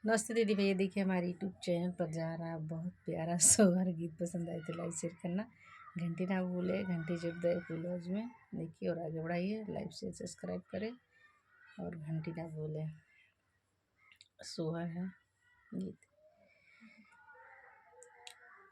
नमस्ते दीदी भैया, देखिए हमारे यूट्यूब चैनल पर जा रहा बहुत प्यारा सोहर गीत पसंद आए तो लाइक शेयर करना, घंटी ना भूले, घंटी जब दे फूलोज में देखिए और आगे बढ़ाइए, लाइक शेयर सब्सक्राइब करें और घंटी ना भूले। सोहर है गीत।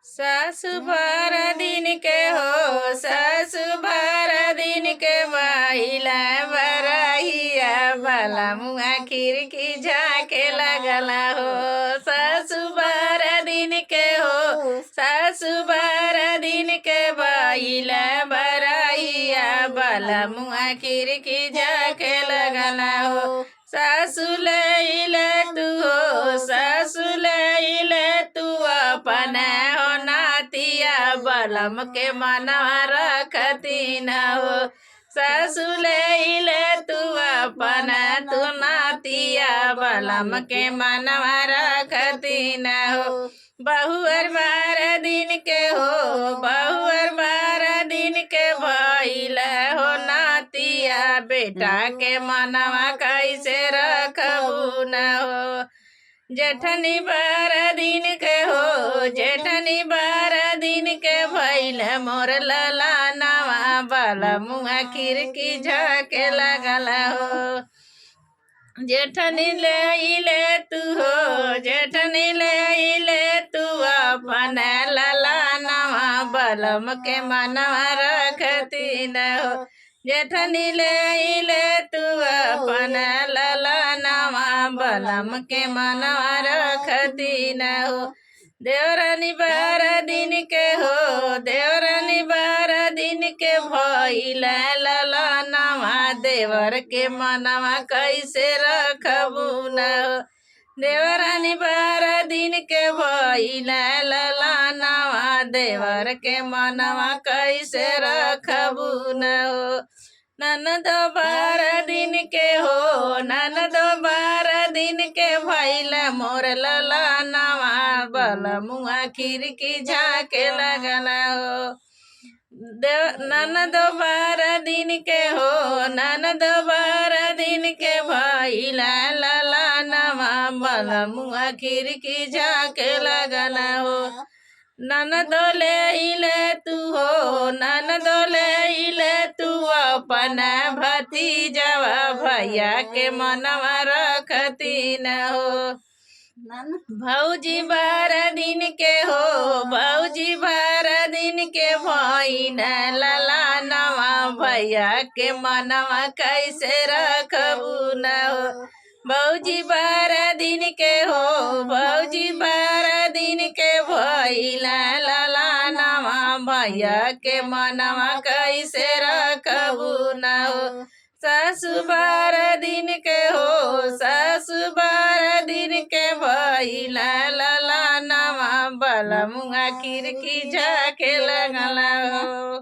सासु भर दिन के हो, सासु भर दिन के महिला बरहिया बाला मुआ खिड़की झाके लगला हो। सासु भर दिन के हो, सासु भर दिन के महिला बरहिया बाला मुआ खिड़की झाके लगला हो। सासु ले तू हो, सासु ले तू अपना हो नातिया बलम के मनवा रखती न हो। सासु ले तू अपना तू नातिया बलम के मनवा रखती न हो। बहुअर 12 दिन के हो, बहुअर 12 दिन के भइल हो नातिया बेटा के मनवा कैसे रखबू न हो। जेठनी 12 दिन के हो, जेठनी 12 दिन के भइल मोर लला नवा बाला मुआ खिड़की झाके लगला हो। जेठनी ले तू हो, जेठनी ले तू अपना लला नवा बलम के मनवा रखती न हो। जेठनी ले तू अपना लला नवा बलम के मनवा रखती न हो। देवरानी 12 दिन के हो, देवरानी 12 दिन के भइल लला नवा देवर के मनवा कैसे रखबू न हो। देवरानी 12 दिन के भइल लला नवा देवर के मनवा कैसे रखबू न हो। ननद 12 दिन के हो, ननद 12 दिन के भइल मोर लला नवा बलमुआ खिड़की झाके लगला हो। ननद 12 दिन के हो, ननद 12 दिन के भइल लला नवा बलमुआ खिड़की झाके लगला हो। ननद ले तू हो, ननद ले तू अपना भतीजवा भैया के मनवा रखती न हो। भौजी 12 दिन के हो, भौजी 12 दिन के भइल लला नवा भैया के मनवा कैसे रखबू न हो। भौजी 12 दिन के हो, भौजी 12 दिन के भइल लला नवा भैया के मनवा कैसे रखबू न हो। सासु 12 दिन के हो, सासु 12 दिन के भइल लला नवा बलमुआ खिड़की झाके लगला हो।